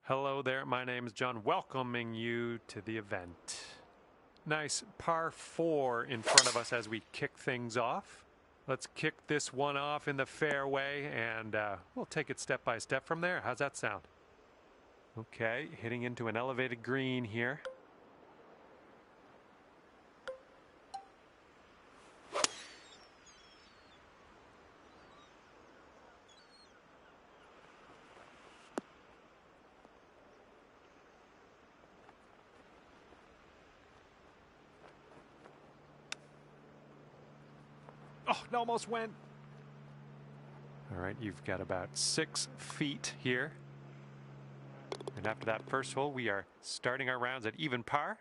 Hello there, my name is John, welcoming you to the event. Nice par 4 in front of us as we kick things off. Let's kick this one off in the fairway and we'll take it step by step from there. How's that sound? Okay, hitting into an elevated green here. Oh, it almost went. All right, you've got about 6 feet here. And after that first hole, we are starting our rounds at even par.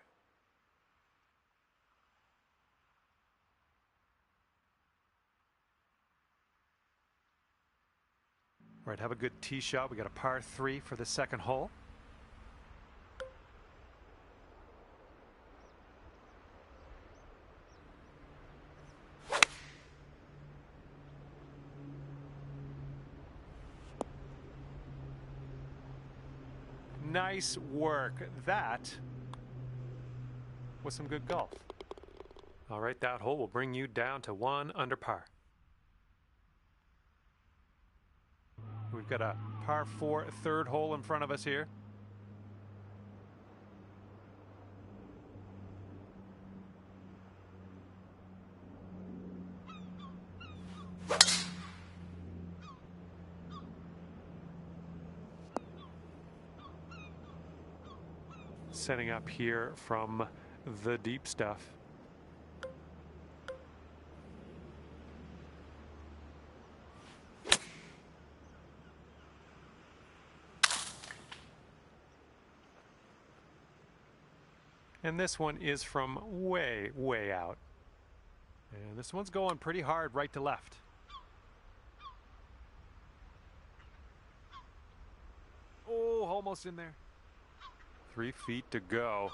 All right, have a good tee shot. We got a par 3 for the second hole. Nice work. That was some good golf. All right, that hole will bring you down to 1 under par. We've got a par 4 third hole in front of us here. Setting up here from the deep stuff. And this one is from way, way out. And this one's going pretty hard right to left. Oh, almost in there. 3 feet to go.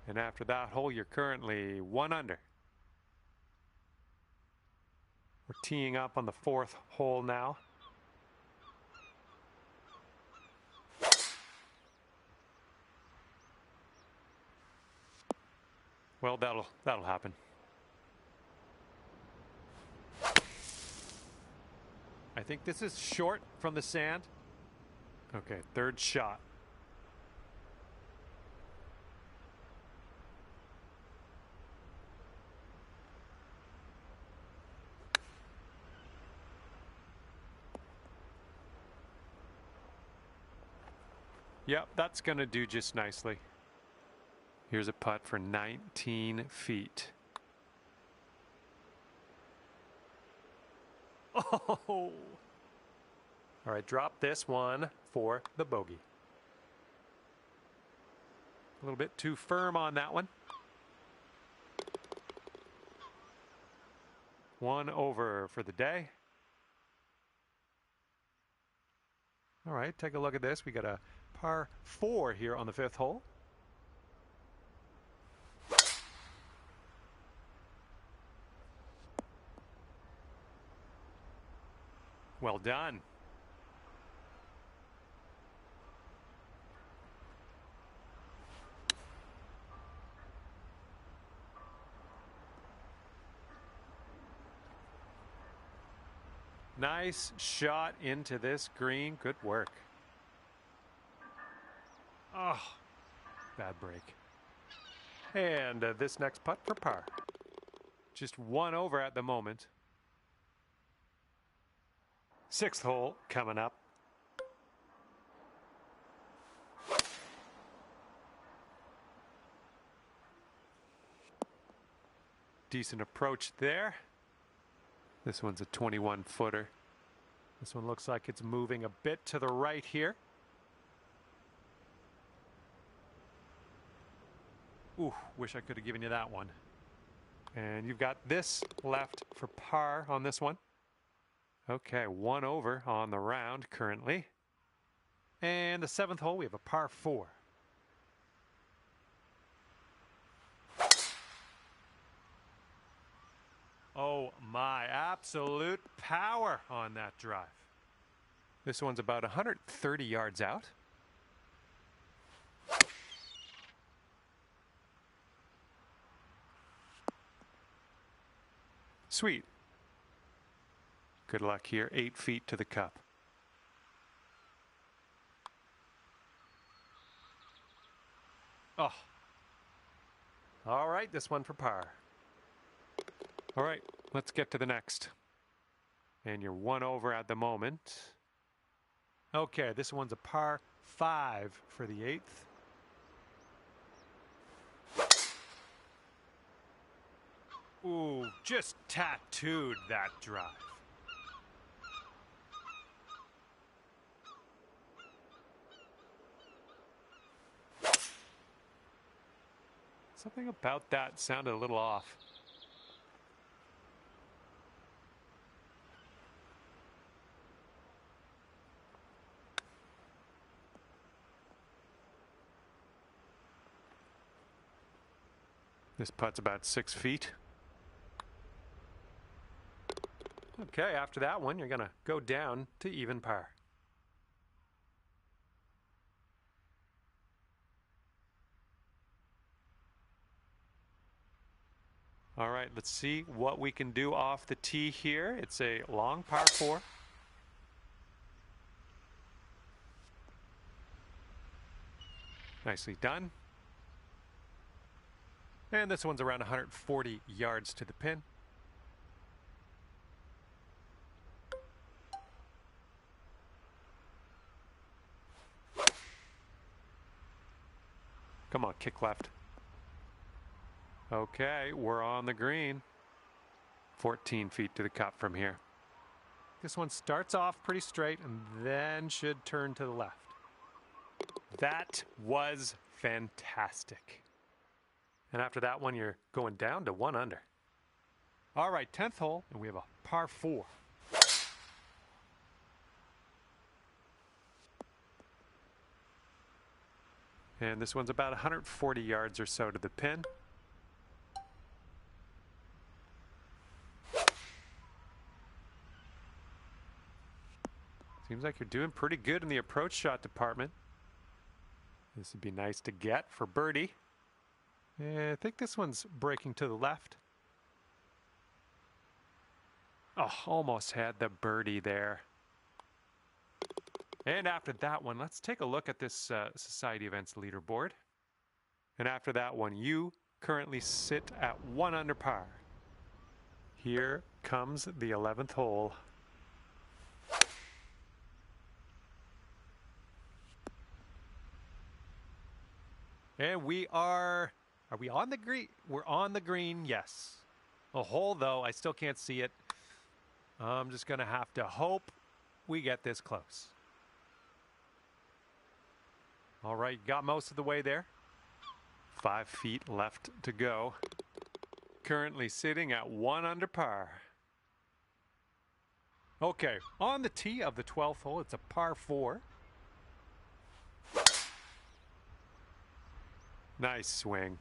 And after that hole, you're currently 1 under. We're teeing up on the 4th hole now. Well, that'll happen. I think this is short from the sand. Okay, 3rd shot. Yep, that's going to do just nicely. Here's a putt for 19 feet. Oh! All right, drop this one for the bogey. A little bit too firm on that one. 1 over for the day. All right, take a look at this. We got a par 4 here on the 5th hole. Well done. Nice shot into this green. Good work. Oh, bad break. And this next putt for par. Just 1 over at the moment. 6th hole coming up. Decent approach there. This one's a 21-footer. This one looks like it's moving a bit to the right here. Ooh, wish I could have given you that one. And you've got this left for par on this one. Okay, 1 over on the round currently. And the 7th hole, we have a par 4. Oh my, absolute power on that drive. This one's about 130 yards out. Sweet. Good luck here. 8 feet to the cup. Oh. All right, this one for par. All right, let's get to the next. And you're 1 over at the moment. Okay, this one's a par 5 for the 8th. Ooh, just tattooed that drive. Something about that sounded a little off. This putt's about 6 feet. Okay, after that one, you're going to go down to even par. All right, let's see what we can do off the tee here. It's a long par 4. Nicely done. And this one's around 140 yards to the pin. Come on, kick left. Okay, we're on the green. 14 feet to the cup from here. This one starts off pretty straight and then should turn to the left. That was fantastic. And after that one, you're going down to 1 under. All right, 10th hole, and we have a par 4. And this one's about 140 yards or so to the pin. Seems like you're doing pretty good in the approach shot department. This would be nice to get for birdie. I think this one's breaking to the left. Oh, almost had the birdie there. And after that one, let's take a look at this Society Events leaderboard. And after that one, you currently sit at 1 under par. Here comes the 11th hole. And are we on the green? We're on the green, yes. A hole, though, I still can't see it. I'm just going to have to hope we get this close. All right, got most of the way there. 5 feet left to go. Currently sitting at 1 under par. Okay, on the tee of the 12th hole, it's a par 4. Nice swing.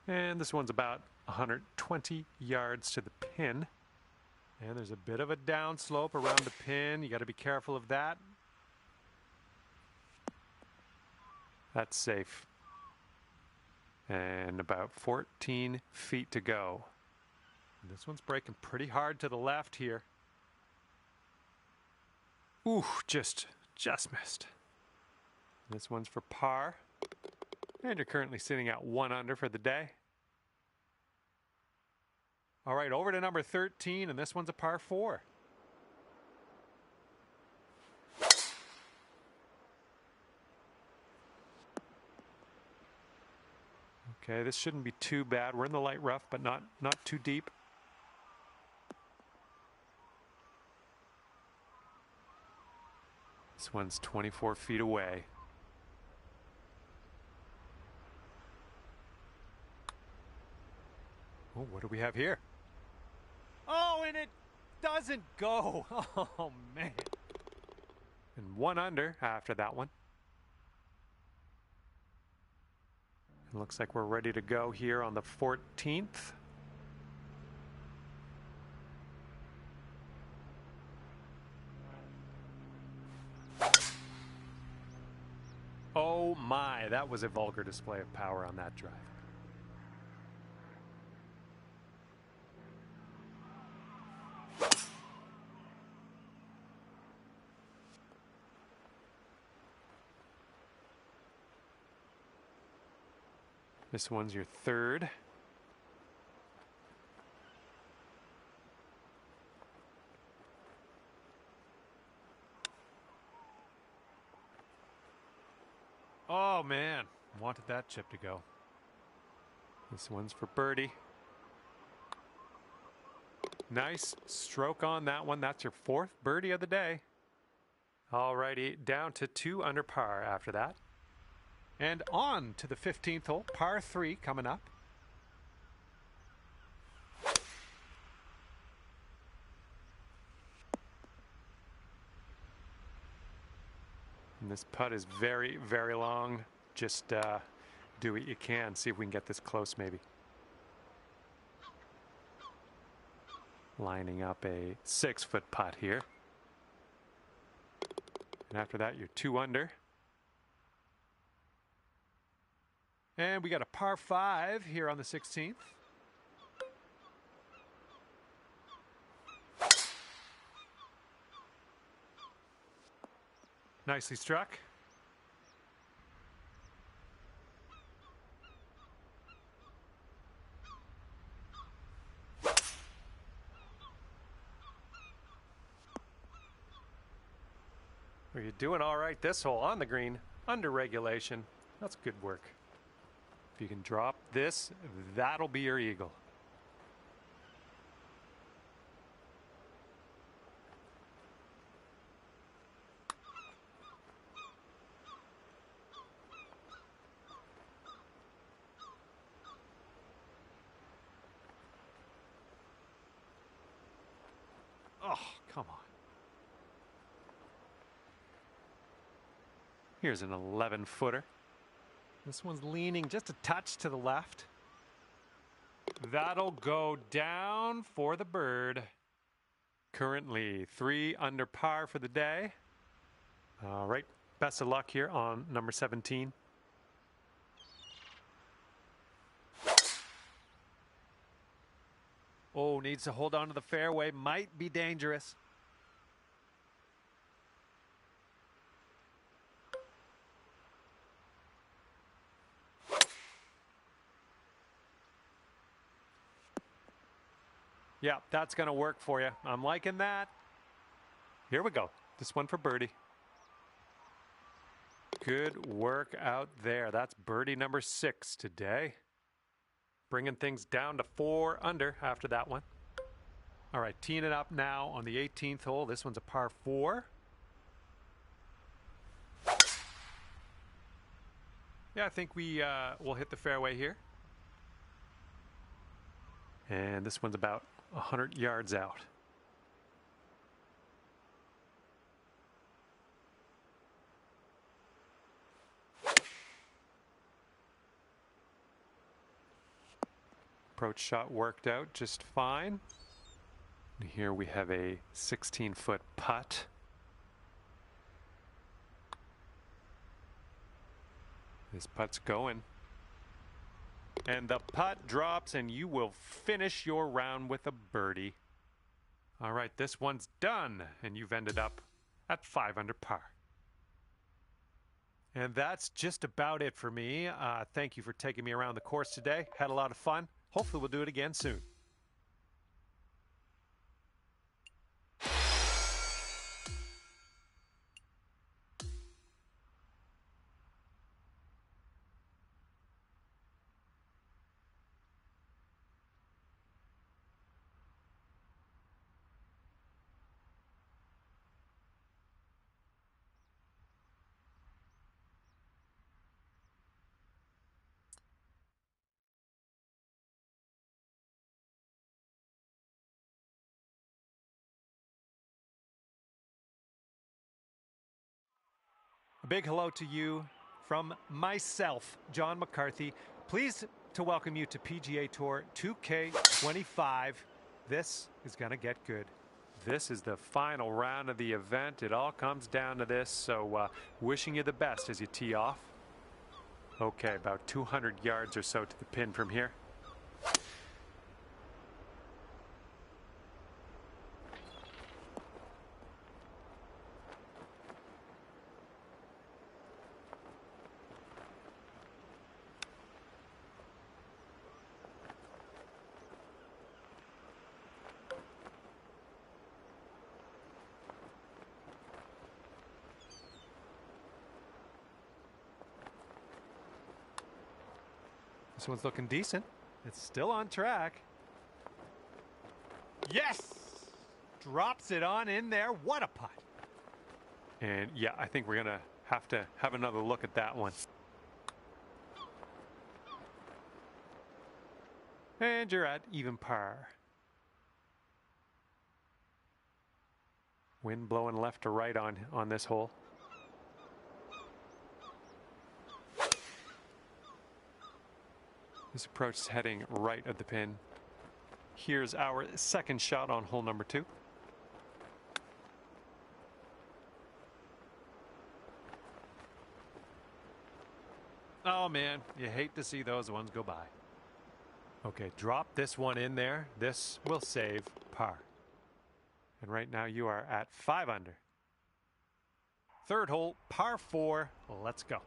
And this one's about 120 yards to the pin. And there's a bit of a downslope around the pin. You got to be careful of that. That's safe. And about 14 feet to go. This one's breaking pretty hard to the left here. Ooh, just missed. This one's for par. And you're currently sitting at 1 under for the day. All right, over to number 13, and this one's a par 4. Okay, this shouldn't be too bad. We're in the light rough, but not too deep. This one's 24 feet away. Oh, what do we have here? Oh, and it doesn't go. Oh, man. And 1 under after that one. It looks like we're ready to go here on the 14th. my, that was a vulgar display of power on that drive. This one's your third. Oh man, wanted that chip to go. This one's for birdie. Nice stroke on that one. That's your fourth birdie of the day. Alrighty, down to 2 under par after that. And on to the 15th hole, par 3 coming up. And this putt is very, very long. Just do what you can. See if we can get this close maybe. Lining up a 6-foot putt here. And after that, you're 2 under. And we got a par 5 here on the 16th. Nicely struck. Well, you're doing all right this hole on the green, under regulation. That's good work. If you can drop this, that'll be your eagle. Oh, come on. Here's an 11-footer. This one's leaning just a touch to the left. That'll go down for the bird. Currently 3 under par for the day. All right, best of luck here on number 17. Oh, needs to hold on to the fairway. Might be dangerous. Yeah, that's going to work for you. I'm liking that. Here we go. This one for birdie. Good work out there. That's birdie number 6 today. Bringing things down to 4 under after that one. All right, teeing it up now on the 18th hole. This one's a par 4. Yeah, I think we will hit the fairway here. And this one's about 100 yards out. Approach shot worked out just fine. And here we have a 16-foot putt. This putt's going. And the putt drops, and you will finish your round with a birdie. All right, this one's done, and you've ended up at 5 under par. And that's just about it for me. Thank you for taking me around the course today. Had a lot of fun. Hopefully we'll do it again soon. A big hello to you from myself, John McCarthy. Pleased to welcome you to PGA Tour 2K25. This is going to get good. This is the final round of the event. It all comes down to this, so wishing you the best as you tee off. Okay, about 200 yards or so to the pin from here. This one's looking decent. It's still on track. Yes! Drops it on in there. What a putt. And yeah, I think we're going to have another look at that one. And you're at even par. Wind blowing left to right on this hole. This approach is heading right at the pin. Here's our second shot on hole number 2. Oh man, you hate to see those ones go by. Okay, drop this one in there. This will save par. And right now you are at 5 under. Third hole, par 4. Let's go.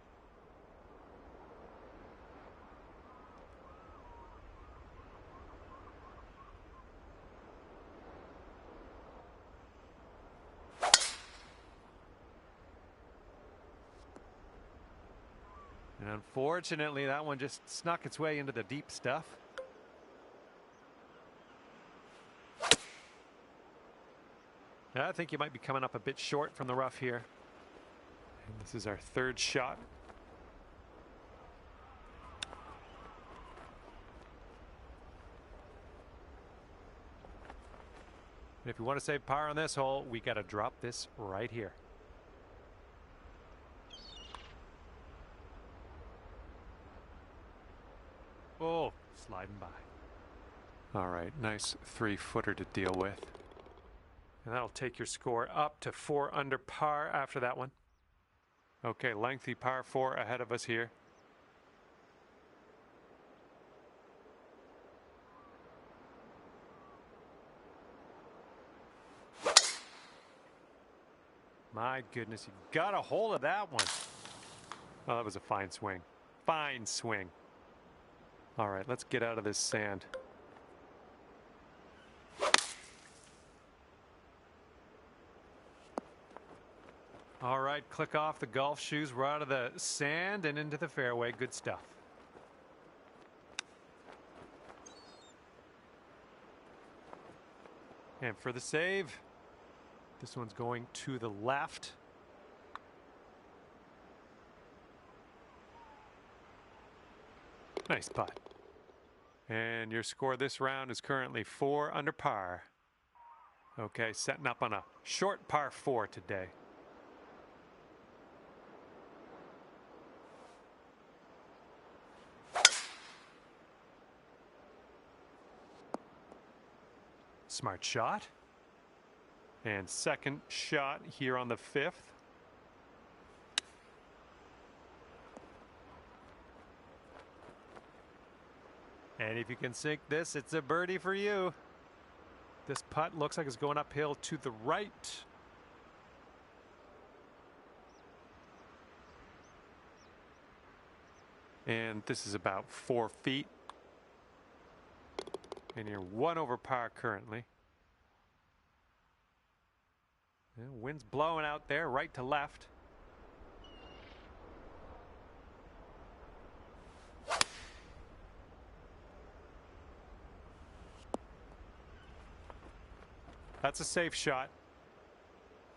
And unfortunately, that one just snuck its way into the deep stuff. I think you might be coming up a bit short from the rough here. And this is our third shot. And if you want to save par on this hole, we got to drop this right here. Oh, sliding by. All right, nice 3-footer to deal with. And that'll take your score up to 4 under par after that one. Okay, lengthy par 4 ahead of us here. My goodness, you got a hold of that one. Oh, that was a fine swing. Fine swing. All right, let's get out of this sand. All right, click off the golf shoes. We're out of the sand and into the fairway. Good stuff. And for the save, this one's going to the left. Nice putt. And your score this round is currently 4 under par. Okay, setting up on a short par 4 today. Smart shot. And second shot here on the 5th. And if you can sink this, it's a birdie for you. This putt looks like it's going uphill to the right. And this is about 4 feet. And you're 1 over par currently. And wind's blowing out there, right to left. That's a safe shot.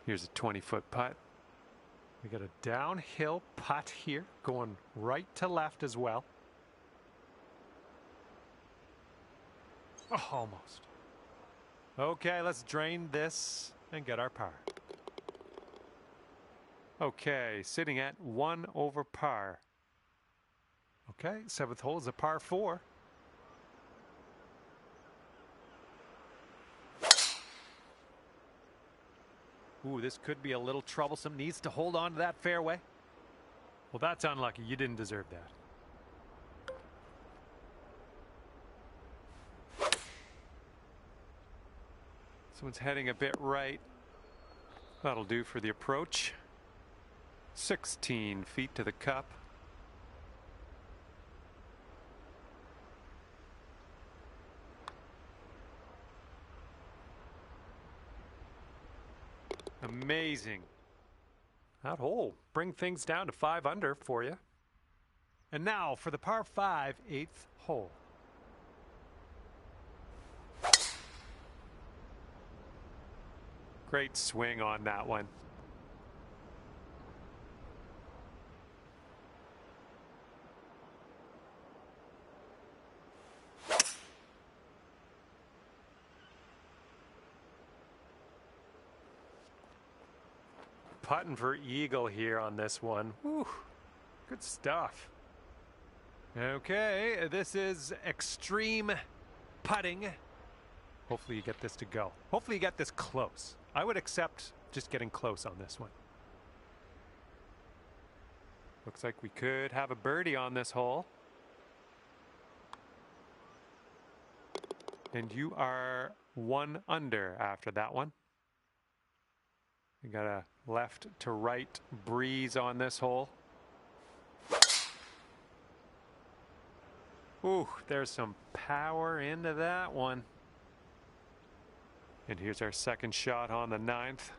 Here's a 20-foot putt. We got a downhill putt here, going right to left as well. Oh, almost. Okay, let's drain this and get our par. Okay, sitting at 1 over par. Okay, 7th hole is a par 4. Ooh, this could be a little troublesome. Needs to hold on to that fairway. Well, that's unlucky. You didn't deserve that. This one's heading a bit right. That'll do for the approach. 16 feet to the cup. Amazing. That hole bring things down to 5 under for you. And now for the par 5 8th hole. Great swing on that one. Putting for eagle here on this one. Whew, good stuff. Okay, this is extreme putting. Hopefully you get this to go. Hopefully you get this close. I would accept just getting close on this one. Looks like we could have a birdie on this hole. And you are 1 under after that one. You got a left to right breeze on this hole. Ooh, there's some power into that one. And here's our second shot on the 9th.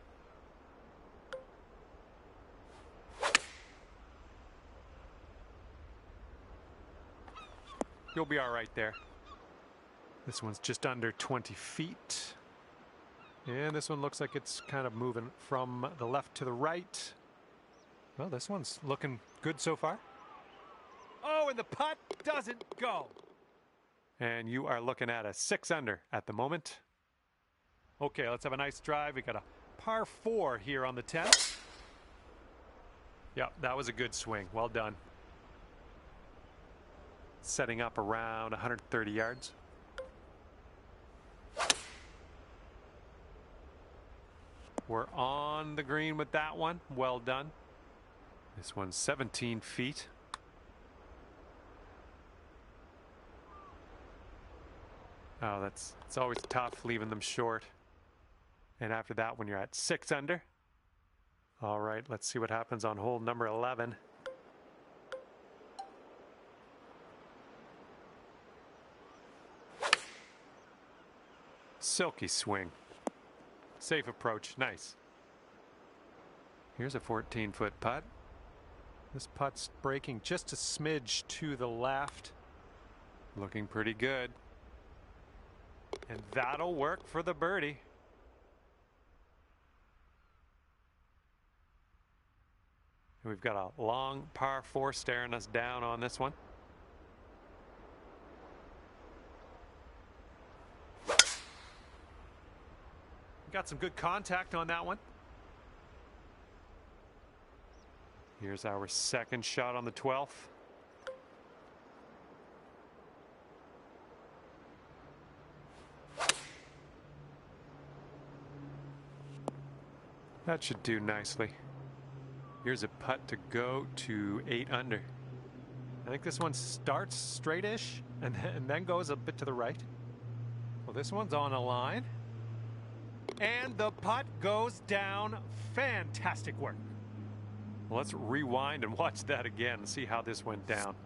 You'll be all right there. This one's just under 20 feet. And this one looks like it's kind of moving from the left to the right. Well, this one's looking good so far. Oh, and the putt doesn't go. And you are looking at a 6 under at the moment. Okay, let's have a nice drive. We got a par 4 here on the 10th. Yeah, that was a good swing. Well done. Setting up around 130 yards. We're on the green with that one. Well done. This one's 17 feet. Oh, it's always tough leaving them short. And after that one, you're at 6 under. All right, let's see what happens on hole number 11. Silky swing. Safe approach, nice. Here's a 14-foot putt. This putt's breaking just a smidge to the left. Looking pretty good. And that'll work for the birdie. We've got a long par 4 staring us down on this one. Got some good contact on that one. Here's our second shot on the 12th. That should do nicely. Here's a putt to go to 8 under. I think this one starts straight-ish and then goes a bit to the right. Well, this one's on a line. And the putt goes down. Fantastic work. Well, let's rewind and watch that again and see how this went down.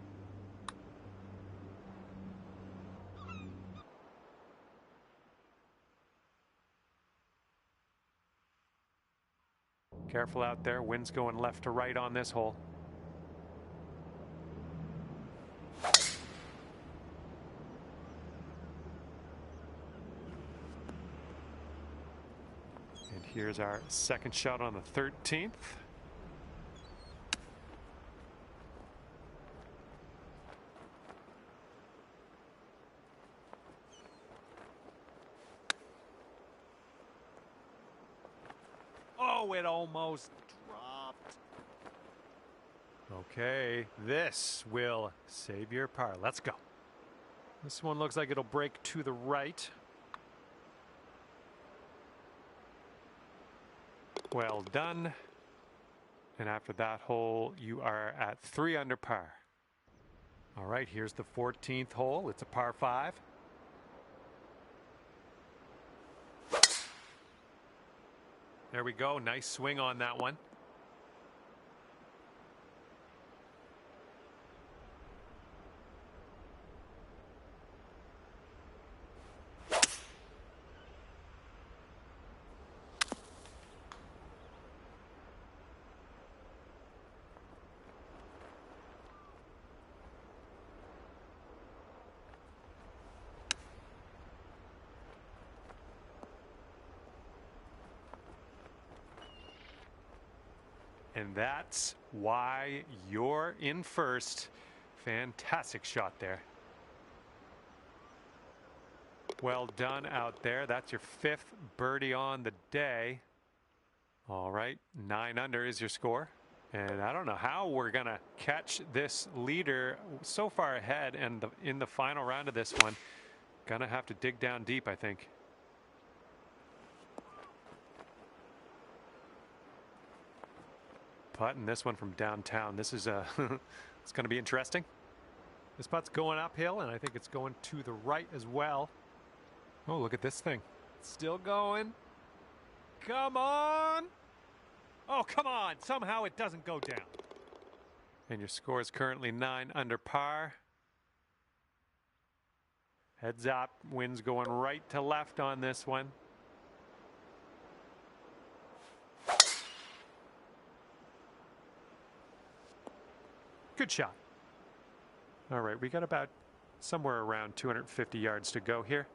Careful out there. Wind's going left to right on this hole. And here's our second shot on the 13th. Oh, it almost dropped. Okay, this will save your par. Let's go. This one looks like it'll break to the right. Well done. And after that hole, you are at 3 under par. All right, here's the 14th hole. It's a par 5. There we go. Nice swing on that one. And that's why you're in first. Fantastic shot there. Well done out there. That's your 5th birdie on the day. All right, 9 under is your score. And I don't know how we're going to catch this leader so far ahead and in the final round of this one. Gonna have to dig down deep, I think. Putting this one from downtown. This is it's going to be interesting. This putt's going uphill, and I think it's going to the right as well. Oh, look at this thing. It's still going. Come on. Oh, come on. Somehow it doesn't go down. And your score is currently 9 under par. Heads up. Wind's going right to left on this one. Good shot. All right, we got about somewhere around 250 yards to go here.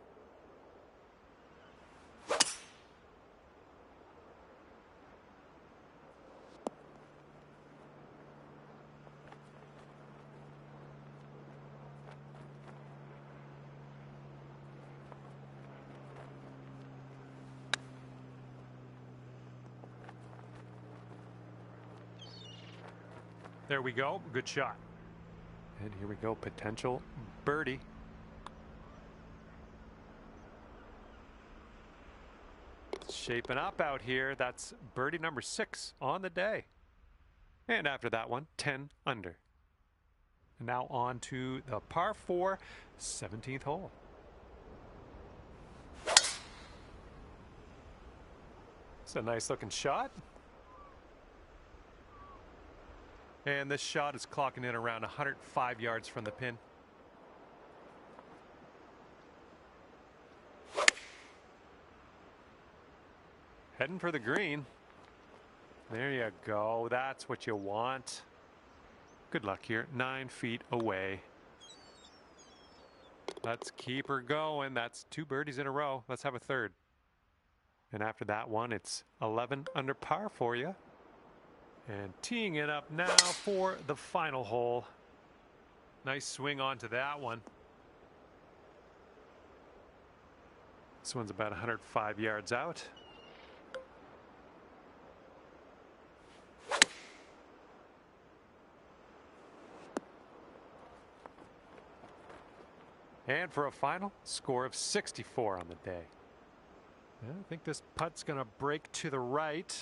There we go. Good shot. And here we go. Potential birdie. It's shaping up out here. That's birdie number 6 on the day. And after that one, 10 under. And now on to the par 4, 17th hole. It's a nice looking shot. And this shot is clocking in around 105 yards from the pin. Heading for the green. There you go. That's what you want. Good luck here. 9 feet away. Let's keep her going. That's 2 birdies in a row. Let's have a third. And after that one, it's 11 under par for you. And teeing it up now for the final hole. Nice swing onto that one. This one's about 105 yards out. And for a final score of 64 on the day. I think this putt's going to break to the right.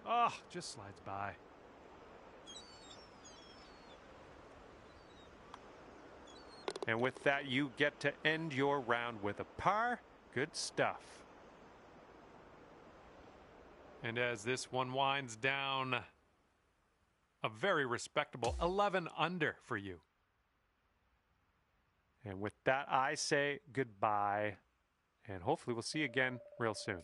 Oh, just slides by. And with that, you get to end your round with a par. Good stuff. And as this one winds down, a very respectable 11 under for you. And with that, I say goodbye. And hopefully we'll see you again real soon.